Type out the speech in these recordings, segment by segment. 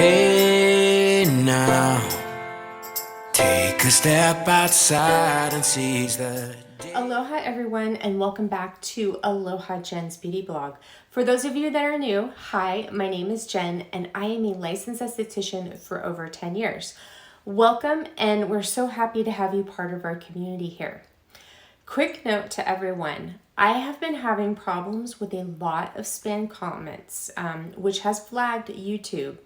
Hey now, take a step outside and seize the day. Aloha everyone, and welcome back to Aloha Jen's Beauty Blog. For those of you that are new, hi, my name is Jen and I am a licensed esthetician for over 10 years. Welcome, and we're so happy to have you part of our community here. Quick note to everyone, I have been having problems with a lot of spam comments, which has flagged YouTube.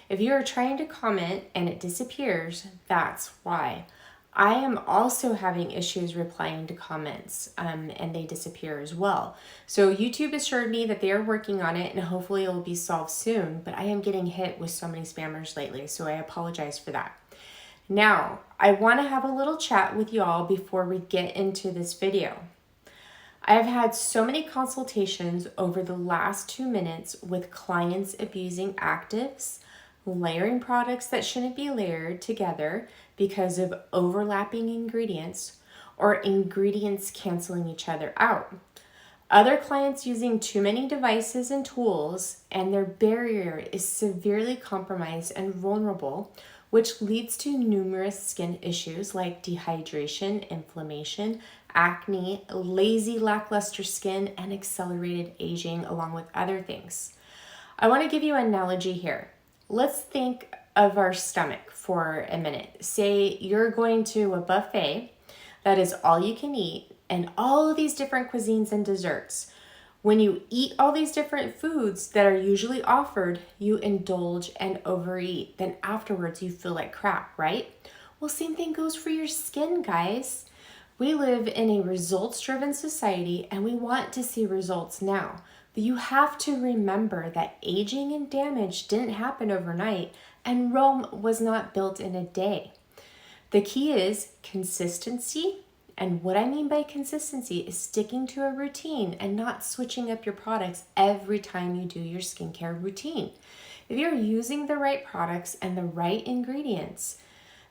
If you are trying to comment and it disappears, that's why. I am also having issues replying to comments and they disappear as well. So YouTube assured me that they are working on it and hopefully it will be solved soon, but I am getting hit with so many spammers lately, so I apologize for that. Now, I want to have a little chat with you all before we get into this video. I have had so many consultations over the last 2 minutes with clients abusing actives, layering products that shouldn't be layered together because of overlapping ingredients, or ingredients canceling each other out. Other clients using too many devices and tools, and their barrier is severely compromised and vulnerable, which leads to numerous skin issues like dehydration, inflammation, acne, lazy, lackluster skin, and accelerated aging, along with other things. I want to give you an analogy here. Let's think of our stomach for a minute. Say you're going to a buffet that is all you can eat and all of these different cuisines and desserts. When you eat all these different foods that are usually offered, you indulge and overeat. Then afterwards you feel like crap, right? Well, same thing goes for your skin, guys. We live in a results-driven society and we want to see results now. But you have to remember that aging and damage didn't happen overnight, and Rome was not built in a day. The key is consistency, and what I mean by consistency is sticking to a routine and not switching up your products every time you do your skincare routine. If you're using the right products and the right ingredients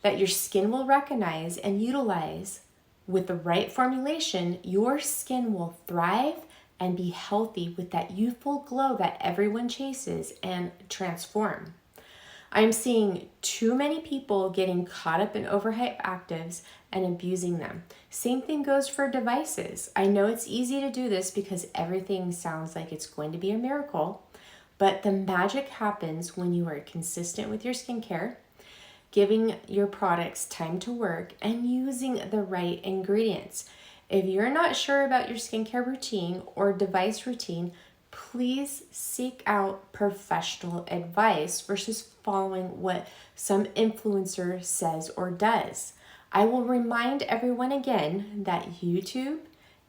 that your skin will recognize and utilize with the right formulation, your skin will thrive and be healthy with that youthful glow that everyone chases and transform. I'm seeing too many people getting caught up in overhyped actives and abusing them. Same thing goes for devices. I know it's easy to do this because everything sounds like it's going to be a miracle, but the magic happens when you are consistent with your skincare, giving your products time to work, and using the right ingredients. If you're not sure about your skincare routine or device routine, please seek out professional advice versus following what some influencer says or does. I will remind everyone again that YouTube,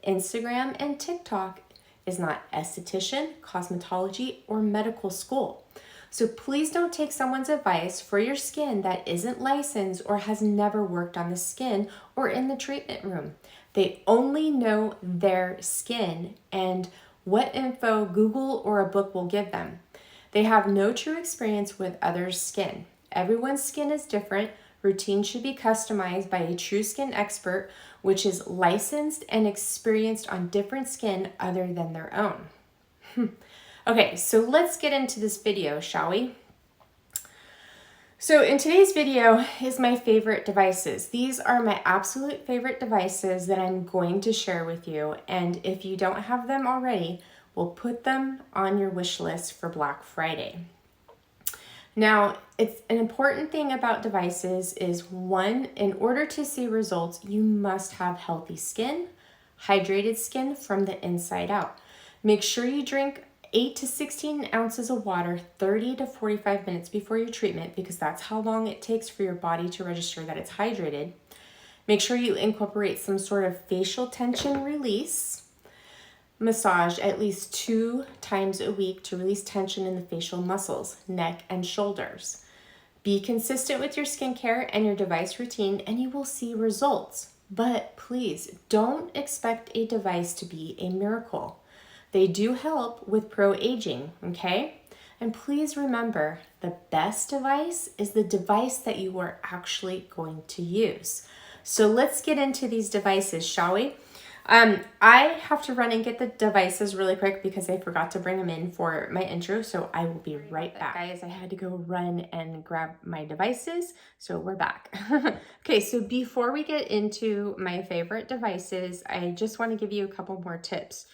Instagram, and TikTok is not esthetician, cosmetology, or medical school. So please don't take someone's advice for your skin that isn't licensed or has never worked on the skin or in the treatment room. They only know their skin and what info Google or a book will give them. They have no true experience with others' skin. Everyone's skin is different. Routine should be customized by a true skin expert, which is licensed and experienced on different skin other than their own. Okay, so let's get into this video, shall we? So in today's video is my favorite devices. These are my absolute favorite devices that I'm going to share with you. And if you don't have them already, we'll put them on your wish list for Black Friday. Now, it's an important thing about devices is one, in order to see results, you must have healthy skin, hydrated skin from the inside out. Make sure you drink 8 to 16 ounces of water 30 to 45 minutes before your treatment, because that's how long it takes for your body to register that it's hydrated. Make sure you incorporate some sort of facial tension release massage at least 2 times a week to release tension in the facial muscles, neck, and shoulders. Be consistent with your skincare and your device routine and you will see results. But please don't expect a device to be a miracle. They do help with pro-aging, okay? And please remember, the best device is the device that you are actually going to use. So let's get into these devices, shall we? I have to run and get the devices really quick because I forgot to bring them in for my intro, so I will be right back. Guys, I had to go run and grab my devices, so we're back. Okay, so before we get into my favorite devices, I just want to give you a couple more tips.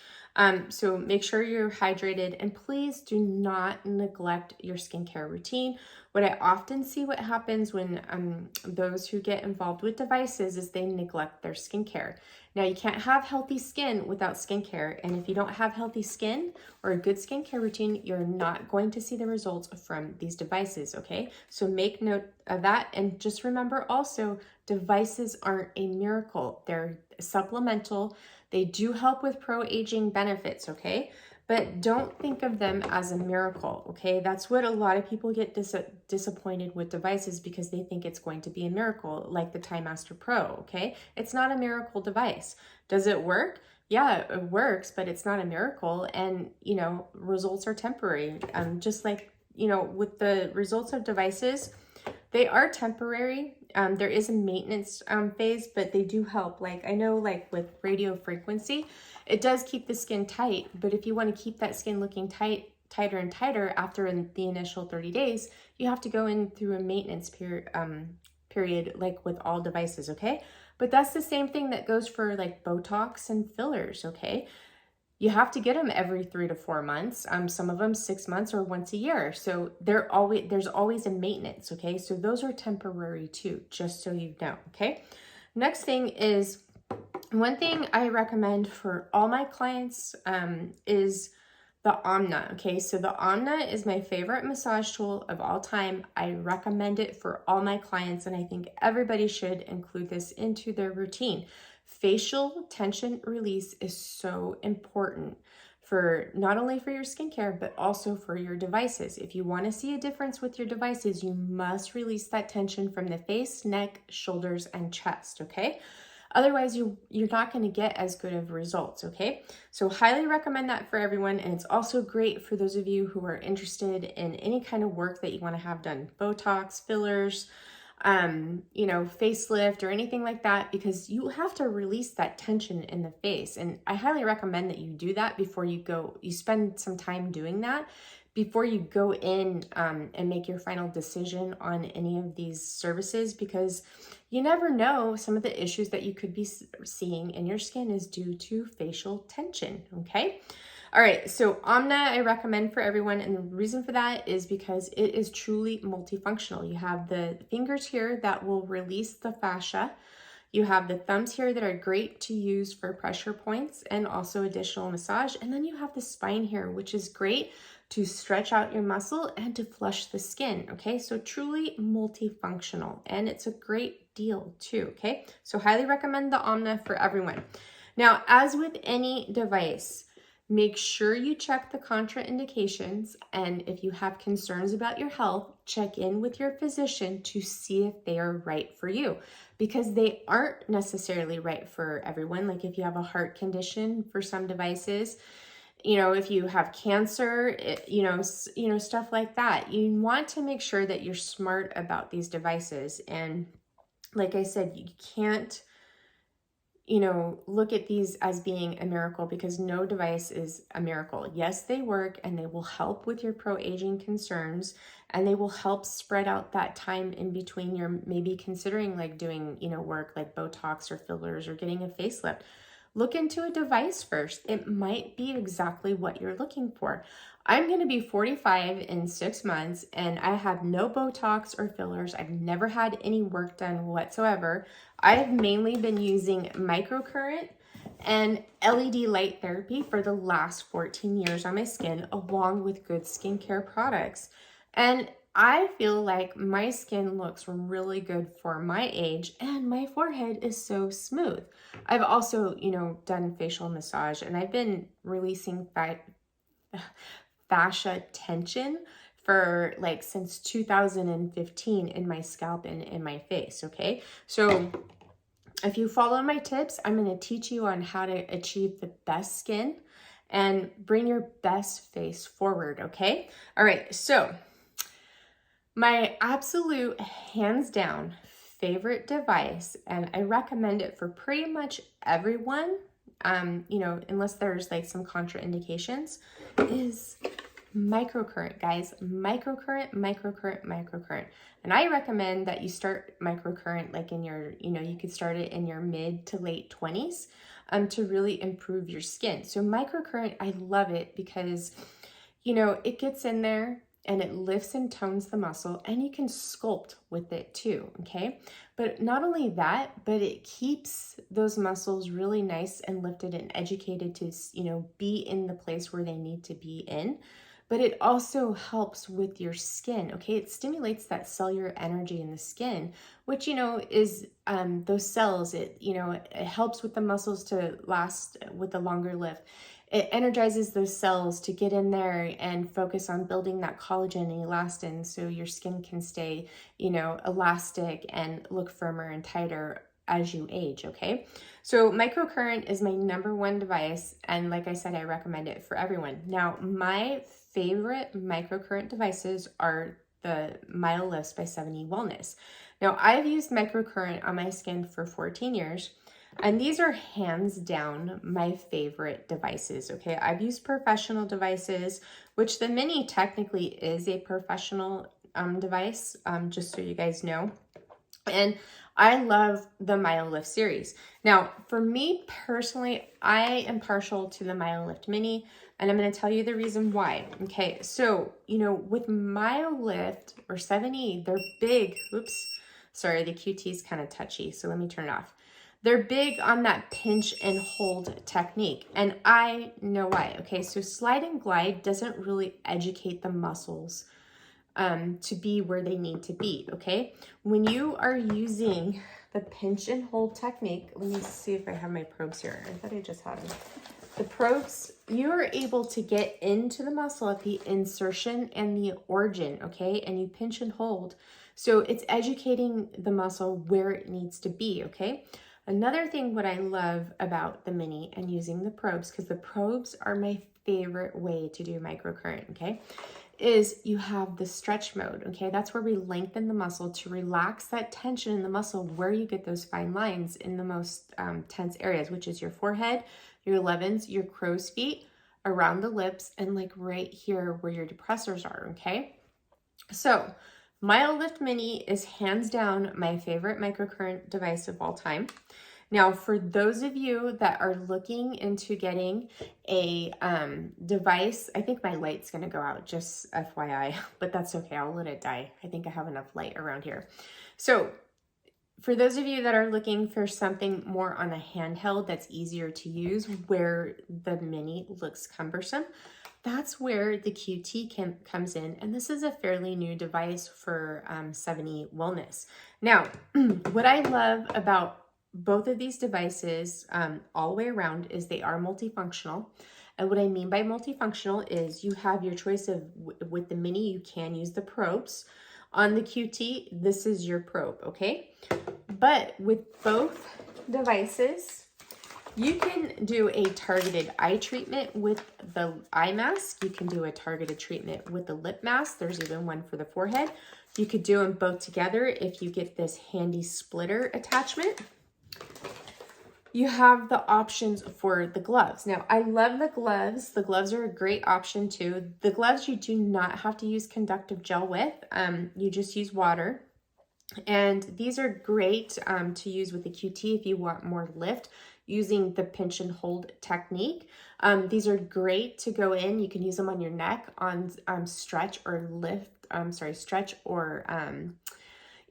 So make sure you're hydrated, and please do not neglect your skincare routine. What I often see what happens when those who get involved with devices is they neglect their skincare. Now, you can't have healthy skin without skincare, and if you don't have healthy skin or a good skincare routine, you're not going to see the results from these devices, okay? So make note of that, and just remember also, devices aren't a miracle. They're supplemental. They do help with pro-aging benefits, okay? But don't think of them as a miracle, okay? That's what a lot of people get disappointed with devices, because they think it's going to be a miracle, like the Time Master Pro, okay? It's not a miracle device. Does it work? Yeah, it works, but it's not a miracle. And, you know, results are temporary. Just like, you know, with the results of devices, they are temporary. There is a maintenance phase, but they do help. Like, I know, like with radio frequency, it does keep the skin tight, but if you want to keep that skin looking tighter and tighter after the initial 30 days, you have to go in through a maintenance period, like with all devices, okay? But that's the same thing that goes for like Botox and fillers, okay? You have to get them every 3 to 4 months. Some of them 6 months or once a year. So there's always a maintenance, okay? So those are temporary too, just so you know, okay? Next thing is, one thing I recommend for all my clients is the Anma, okay? So the Anma is my favorite massage tool of all time. I recommend it for all my clients, and I think everybody should include this into their routine. Facial tension release is so important for not only for your skincare, but also for your devices. If you want to see a difference with your devices, you must release that tension from the face, neck, shoulders, and chest, okay? Otherwise, you're not going to get as good of results, okay? So highly recommend that for everyone, and it's also great for those of you who are interested in any kind of work that you want to have done, Botox, fillers, you know, facelift or anything like that, because you have to release that tension in the face. And I highly recommend that you do that before you spend some time doing that before you go in and make your final decision on any of these services, because you never know, some of the issues that you could be seeing in your skin is due to facial tension, okay? All right, so Anma I recommend for everyone, and the reason for that is because it is truly multifunctional. You have the fingers here that will release the fascia. You have the thumbs here that are great to use for pressure points and also additional massage. And then you have the spine here, which is great to stretch out your muscle and to flush the skin, okay? So truly multifunctional, and it's a great deal too, okay? So highly recommend the Anma for everyone. Now, as with any device, make sure you check the contraindications, and if you have concerns about your health, check in with your physician to see if they are right for you, because they aren't necessarily right for everyone. Like if you have a heart condition, for some devices, you know, if you have cancer, you know, stuff like that, you want to make sure that you're smart about these devices. And like I said, you can't, you know, look at these as being a miracle, because no device is a miracle. Yes, they work, and they will help with your pro-aging concerns, and they will help spread out that time in between you're maybe considering like doing, you know, work like Botox or fillers or getting a facelift. Look into a device first. It might be exactly what you're looking for. I'm going to be 45 in 6 months, and I have no Botox or fillers. I've never had any work done whatsoever. I've mainly been using microcurrent and LED light therapy for the last 14 years on my skin, along with good skincare products. And I feel like my skin looks really good for my age, and my forehead is so smooth. I've also, you know, done facial massage, and I've been releasing fascia tension for like since 2015 in my scalp and in my face, okay? So if you follow my tips, I'm going to teach you on how to achieve the best skin and bring your best face forward, okay? All right, so my absolute hands down favorite device, and I recommend it for pretty much everyone, you know, unless there's like some contraindications, is microcurrent, guys. Microcurrent, microcurrent, microcurrent. And I recommend that you start microcurrent like in your, you know, you could start it in your mid to late 20s to really improve your skin. So microcurrent, I love it because, you know, it gets in there and it lifts and tones the muscle, and you can sculpt with it too, okay? But not only that, but it keeps those muscles really nice and lifted and educated to, you know, be in the place where they need to be in. But it also helps with your skin, okay? It stimulates that cellular energy in the skin, which, you know, is those cells, it, you know, it helps with the muscles to last with the longer lift. It energizes those cells to get in there and focus on building that collagen and elastin so your skin can stay, you know, elastic and look firmer and tighter as you age, okay? So microcurrent is my #1 device, and like I said, I recommend it for everyone. Now, my favorite microcurrent devices are the Myolift by 7E Wellness. Now, I've used microcurrent on my skin for 14 years. And these are hands down my favorite devices, okay? I've used professional devices, which the Mini technically is a professional device, just so you guys know. And I love the Myolift series. Now, for me personally, I am partial to the Myolift Mini, and I'm going to tell you the reason why. Okay, so, you know, with Myolift or 7E, they're big. Oops, sorry, the QT is kind of touchy, so let me turn it off. They're big on that pinch and hold technique, and I know why. Okay, so slide and glide doesn't really educate the muscles to be where they need to be, okay? When you are using the pinch and hold technique, let me see if I have my probes here. I thought I just had them. The probes, you are able to get into the muscle at the insertion and the origin, okay? And you pinch and hold. So it's educating the muscle where it needs to be, okay? Another thing what I love about the Mini and using the probes, because the probes are my favorite way to do microcurrent, okay, is you have the stretch mode, okay? That's where we lengthen the muscle to relax that tension in the muscle where you get those fine lines in the most tense areas, which is your forehead, your 11s, your crow's feet, around the lips, and like right here where your depressors are, okay? So Myolift Mini is hands down my favorite microcurrent device of all time. Now, for those of you that are looking into getting a device, I think my light's going to go out, just FYI, but that's okay. I'll let it die. I think I have enough light around here. So for those of you that are looking for something more on a handheld that's easier to use, where the Mini looks cumbersome, that's where the QT comes in. And this is a fairly new device for 7E Wellness. Now, what I love about both of these devices all the way around is they are multifunctional. And what I mean by multifunctional is you have your choice of, with the Mini, you can use the probes. On the QT, this is your probe, okay? But with both devices, you can do a targeted eye treatment with the eye mask. You can do a targeted treatment with the lip mask. There's even one for the forehead. You could do them both together if you get this handy splitter attachment. You have the options for the gloves. Now, I love the gloves. The gloves are a great option too. The gloves you do not have to use conductive gel with. You just use water. And these are great to use with the QT if you want more lift using the pinch and hold technique. These are great to go in. You can use them on your neck on stretch or lift, stretch or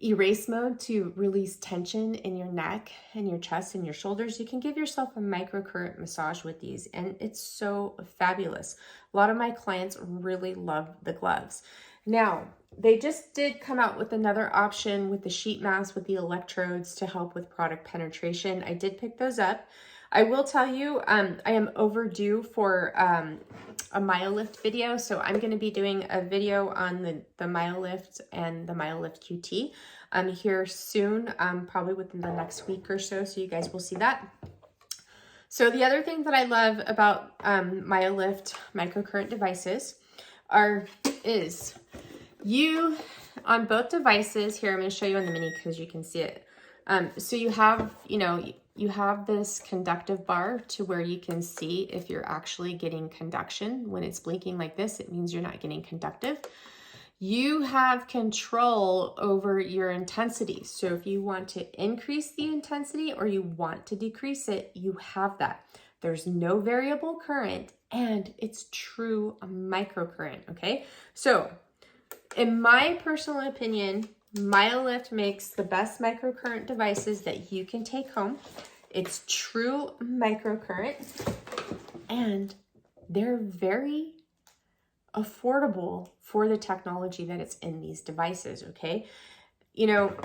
erase mode to release tension in your neck and your chest and your shoulders. You can give yourself a microcurrent massage with these, and it's so fabulous. A lot of my clients really love the gloves. Now, they just did come out with another option with the sheet mask with the electrodes to help with product penetration. I did pick those up. I will tell you, I am overdue for a Myolift video, so I'm going to be doing a video on the Myolift and the Myolift QT here soon, probably within the next week or so you guys will see that. So the other thing that I love about Myolift microcurrent devices is you, on both devices, here I'm going to show you on the Mini because you can see it. So you have, you have this conductive bar to where you can see if you're actually getting conduction. When it's blinking like this, it means you're not getting conductive. You have control over your intensity. So if you want to increase the intensity or you want to decrease it, you have that. There's no variable current and it's true microcurrent, okay? So in my personal opinion, Myolift makes the best microcurrent devices that you can take home. It's true microcurrent and they're very affordable for the technology that it's in these devices, okay? You know,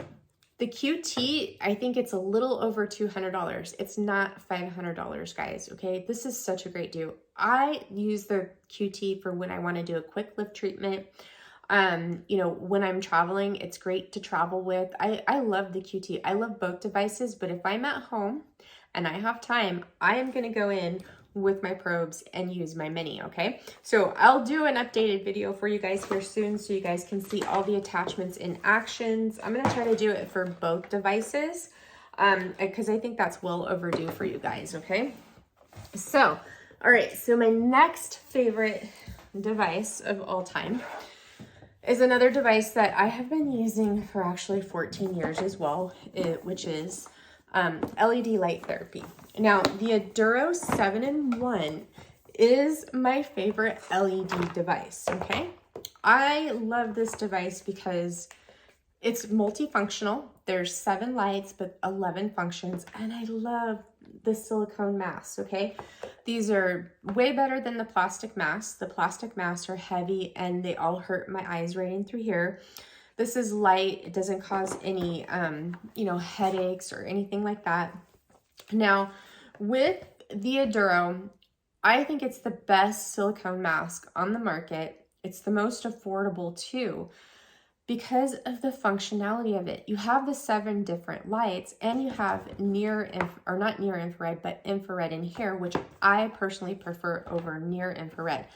the QT, I think it's a little over $200. It's not $500, guys, okay? This is such a great deal. I use the QT for when I want to do a quick lift treatment. You know, when I'm traveling, it's great to travel with. I love the QT. I love both devices, but if I'm at home and I have time, I am going to go in with my probes and use my mini, okay? So I'll do an updated video for you guys here soon so you guys can see all the attachments in actions. I'm gonna try to do it for both devices because I think that's well overdue for you guys, okay? So, all right, so my next favorite device of all time is another device that I have been using for actually 14 years as well, which is LED light therapy. Now, the Aduro 7-in-1 is my favorite LED device, okay? I love this device because it's multifunctional. There's 7 lights, but 11 functions, and I love the silicone masks, okay? These are way better than the plastic masks. The plastic masks are heavy, and they all hurt my eyes right in through here. This is light. It doesn't cause any, you know, headaches or anything like that. Now, with the Aduro, I think it's the best silicone mask on the market. It's the most affordable too because of the functionality of it. You have the 7 different lights and you have not near infrared, but infrared in here, which I personally prefer over near infrared.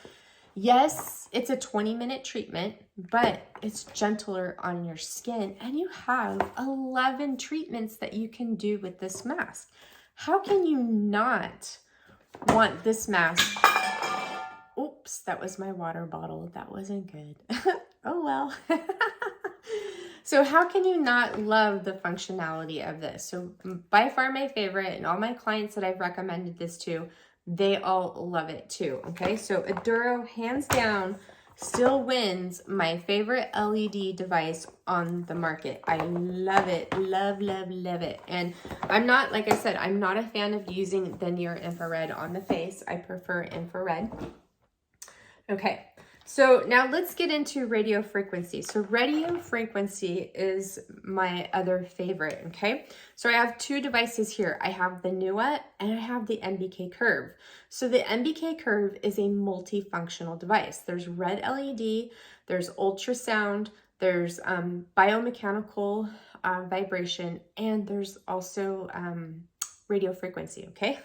Yes, it's a 20-minute treatment, but it's gentler on your skin and you have 11 treatments that you can do with this mask. How can you not want this mask? Oops, that was my water bottle. That wasn't good. Oh, well. So how can you not love the functionality of this? So by far my favorite, and all my clients that I've recommended this to, they all love it too, okay? So Aduro, hands down, still wins my favorite LED device on the market. I love it, love, love, love it. And I'm not, like I said, I'm not a fan of using the near infrared on the face. I prefer infrared. Okay, so now let's get into radio frequency. So radio frequency is my other favorite, okay? So I have 2 devices here. I have the NUA and I have the MBK Curve. So the MBK Curve is a multifunctional device. There's red LED, there's ultrasound, there's biomechanical vibration, and there's also radio frequency, okay?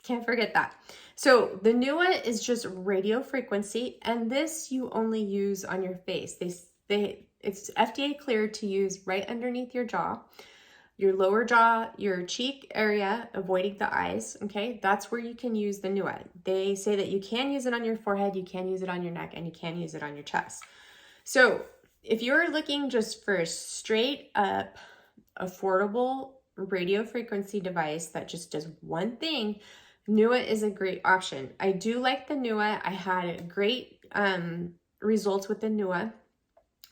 Can't forget that. So the NUA is just radio frequency, and this you only use on your face. It's FDA cleared to use right underneath your jaw, your lower jaw, your cheek area, avoiding the eyes, okay? That's where you can use the NUA. They say that you can use it on your forehead, you can use it on your neck, and you can use it on your chest. So if you're looking just for a straight up, affordable radio frequency device that just does one thing, NUA is a great option. I do like the NUA. I had great results with the NUA.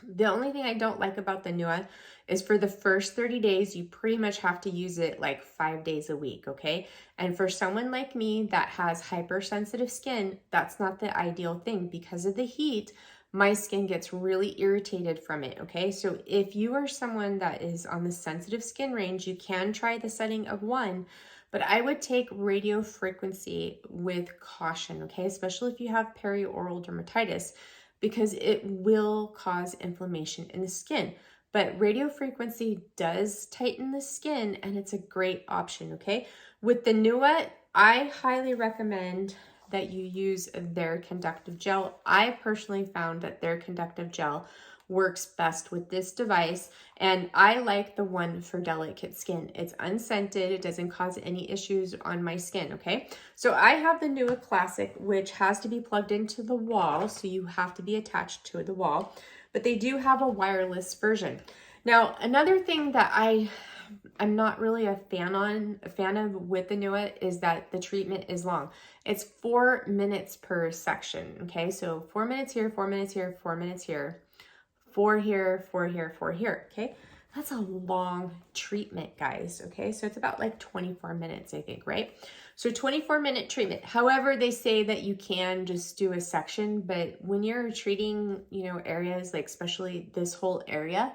The only thing I don't like about the NUA is for the first 30 days, you pretty much have to use it like 5 days a week, okay? And for someone like me that has hypersensitive skin, that's not the ideal thing. Because of the heat, my skin gets really irritated from it, okay? So if you are someone that is on the sensitive skin range, you can try the setting of 1, but I would take radio frequency with caution, okay? Especially if you have perioral dermatitis, because it will cause inflammation in the skin. But radio frequency does tighten the skin and it's a great option, okay? With the NUA, I highly recommend that you use their conductive gel. I personally found that their conductive gel works best with this device. And I like the one for delicate skin. It's unscented. It doesn't cause any issues on my skin, okay? So I have the Nua Classic, which has to be plugged into the wall. So you have to be attached to the wall. But they do have a wireless version. Now, another thing that I'm not really a fan of with the Nua is that the treatment is long. It's 4 minutes per section, okay? So 4 minutes here, 4 minutes here, 4 minutes here, 4 here, 4 here, 4 here, okay? That's a long treatment, guys, okay? So it's about like 24 minutes, I think, right? So 24-minute treatment. However, they say that you can just do a section, but when you're treating, you know, areas like especially this whole area,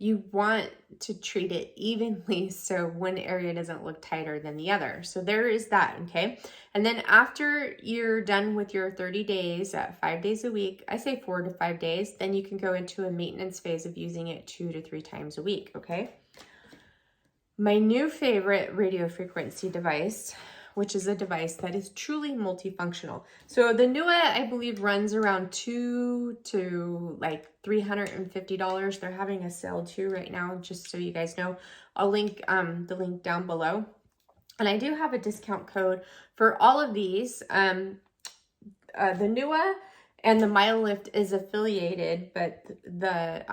you want to treat it evenly so one area doesn't look tighter than the other. So there is that, okay? And then after you're done with your 30 days at 5 days a week, I say 4 to 5 days, then you can go into a maintenance phase of using it 2 to 3 times a week, okay? My new favorite radio frequency device, which is a device that is truly multifunctional. So the Nua, I believe, runs around $200 to like $350. They're having a sale too right now, just so you guys know. I'll link the link down below. And I do have a discount code for all of these. The Nua and the Myolift is affiliated, but the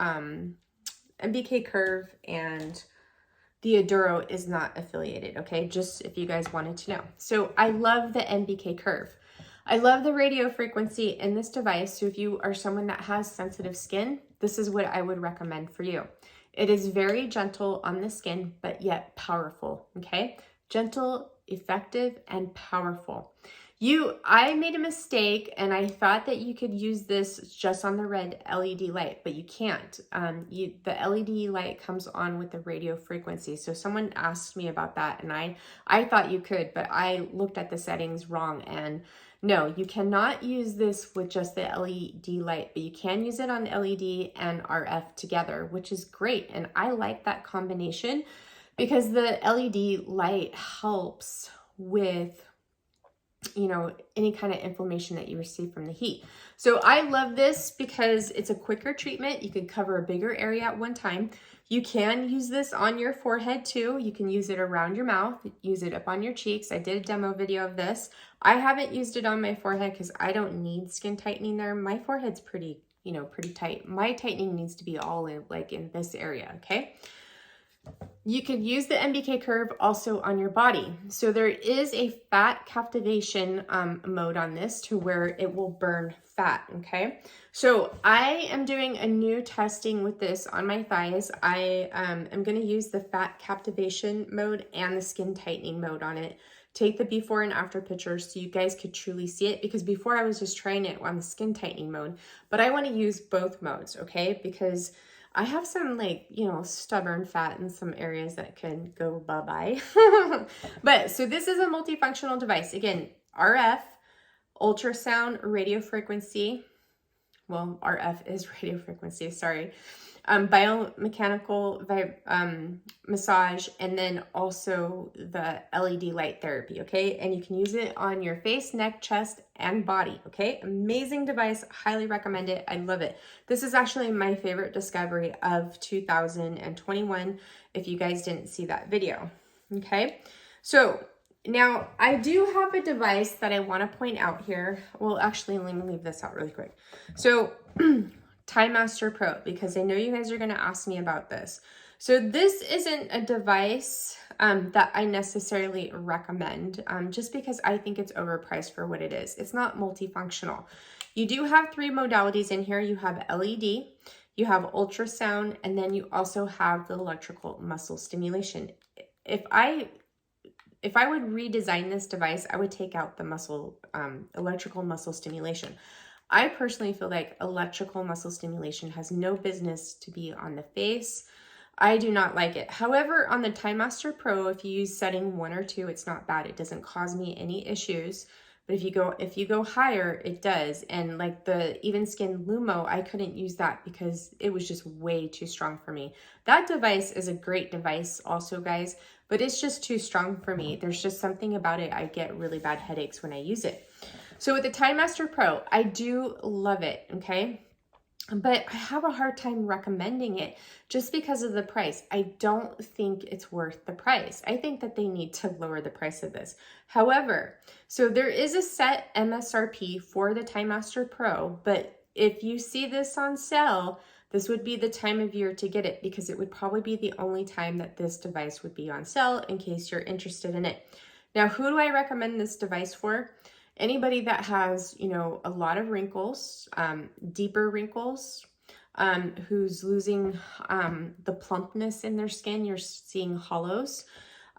MBK Curve and the Aduro is not affiliated, okay? Just if you guys wanted to know. So I love the MBK Curve. I love the radio frequency in this device. So if you are someone that has sensitive skin, this is what I would recommend for you. It is very gentle on the skin, but yet powerful, okay? Gentle, effective, and powerful. I made a mistake and I thought that you could use this just on the red LED light, but you can't. The LED light comes on with the radio frequency. So someone asked me about that and I thought you could, but I looked at the settings wrong, and no, you cannot use this with just the LED light, but you can use it on LED and RF together, which is great. And I like that combination because the LED light helps with, you know, any kind of inflammation that you receive from the heat. So I love this because it's a quicker treatment. You can cover a bigger area at one time. You can use this on your forehead too. You can use it around your mouth, use it up on your cheeks. I did a demo video of this. I haven't used it on my forehead because I don't need skin tightening there. My forehead's pretty, you know, pretty tight. My tightening needs to be all in, like in this area, okay? You could use the MBK Curve also on your body. So there is a fat captivation mode on this to where it will burn fat, okay? So I am doing a new testing with this on my thighs. I am going to use the fat captivation mode and the skin tightening mode on it. Take the before and after pictures so you guys could truly see it, because before I was just trying it on the skin tightening mode, but I want to use both modes, okay? Because I have some, like, you know, stubborn fat in some areas that can go bye-bye. But so this is a multifunctional device. Again, RF, ultrasound, radio frequency. Well, RF is radio frequency, sorry. Biomechanical massage, and then also the LED light therapy, okay? And you can use it on your face, neck, chest, and body, okay? Amazing device, highly recommend it. I love it. This is actually my favorite discovery of 2021, if you guys didn't see that video, okay? So now I do have a device that I want to point out here. Well, actually, let me leave this out really quick. So Time Master Pro, because I know you guys are going to ask me about this. So this isn't a device that I necessarily recommend, just because I think it's overpriced for what it is. It's not multifunctional. You do have 3 modalities in here. You have LED, you have ultrasound, and then you also have the electrical muscle stimulation. If I would redesign this device, I would take out the electrical muscle stimulation. I personally feel like electrical muscle stimulation has no business to be on the face. I do not like it. However, on the Time Master Pro, if you use setting 1 or 2, it's not bad. It doesn't cause me any issues. But if you go higher, it does. And like the Even Skin Lumo, I couldn't use that because it was just way too strong for me. That device is a great device also, guys, but it's just too strong for me. There's just something about it. I get really bad headaches when I use it. So with the Time Master Pro, I do love it, okay? but I have a hard time recommending it just because of the price. I don't think it's worth the price. I think that they need to lower the price of this. However, so there is a set MSRP for the Time Master Pro, but if you see this on sale, this would be the time of year to get it because it would probably be the only time that this device would be on sale in case you're interested in it. Now, who do I recommend this device for? Anybody that has, a lot of wrinkles, deeper wrinkles, who's losing the plumpness in their skin, you're seeing hollows.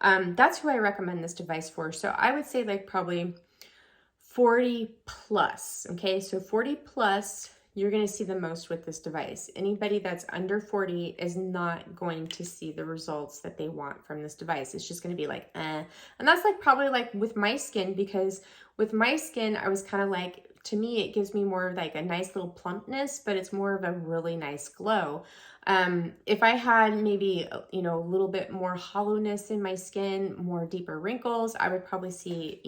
That's who I recommend this device for. So I would say like probably 40 plus, okay? So 40 plus, you're gonna see the most with this device. Anybody that's under 40 is not going to see the results that they want from this device. It's just gonna be like, eh. And that's like probably like with my skin, because with my skin, I was kind of like, to me, it gives me more of like a nice little plumpness, but it's more of a really nice glow. If I had maybe, a little bit more hollowness in my skin, more deeper wrinkles, I would probably see,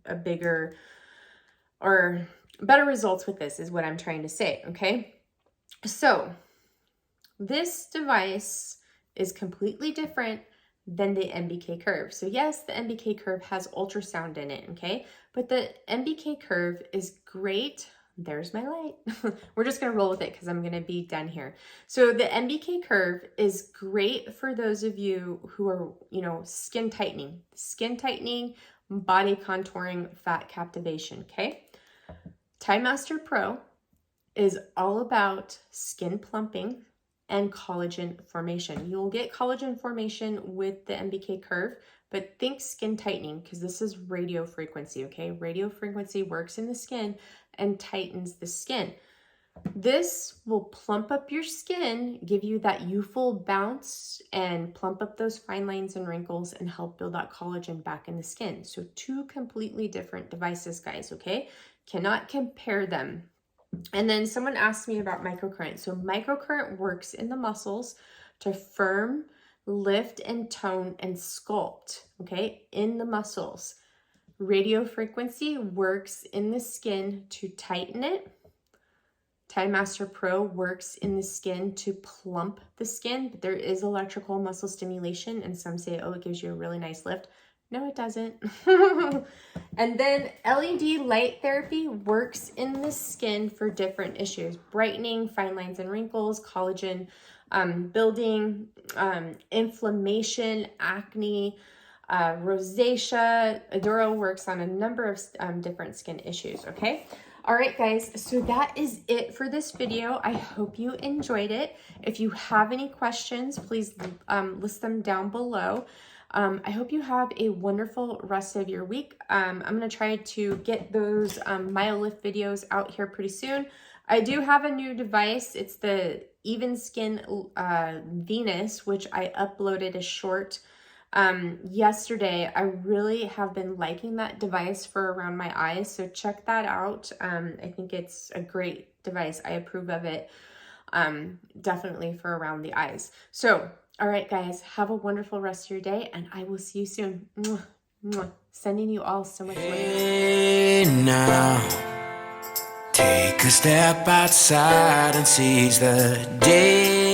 a bigger or better results with this is what I'm trying to say, okay? So this device is completely different than the MBK Curve. So yes, the MBK Curve has ultrasound in it, okay? But the MBK Curve is great. There's my light. We're just gonna roll with it because I'm gonna be done here. So the MBK Curve is great for those of you who are, skin tightening, body contouring, fat captivation, okay? Time Master Pro is all about skin plumping and collagen formation. You'll get collagen formation with the MBK Curve, but think skin tightening because this is radio frequency, okay? Radio frequency works in the skin and tightens the skin. This will plump up your skin, give you that youthful bounce and plump up those fine lines and wrinkles and help build that collagen back in the skin. So two completely different devices, guys, okay? Cannot compare them. And then someone asked me about microcurrent. So microcurrent works in the muscles to firm, lift, and tone and sculpt, okay, in the muscles. Radio frequency works in the skin to tighten it. Time Master Pro works in the skin to plump the skin, but there is electrical muscle stimulation, and some say, oh, it gives you a really nice lift. No, it doesn't. And then LED light therapy works in the skin for different issues: brightening, fine lines and wrinkles, collagen building, inflammation, acne, rosacea. Aduro works on a number of different skin issues, okay? All right, guys, so that is it for this video. I hope you enjoyed it. If you have any questions, please list them down below. I hope you have a wonderful rest of your week. I'm going to try to get those Myolift videos out here pretty soon. I do have a new device. It's the Even Skin Venus, which I uploaded a short yesterday. I really have been liking that device for around my eyes, so check that out. I think it's a great device. I approve of it, definitely for around the eyes. So, all right, guys, have a wonderful rest of your day, and I will see you soon. Mwah, mwah. Sending you all so much love. Hey now, take a step outside and seize the day.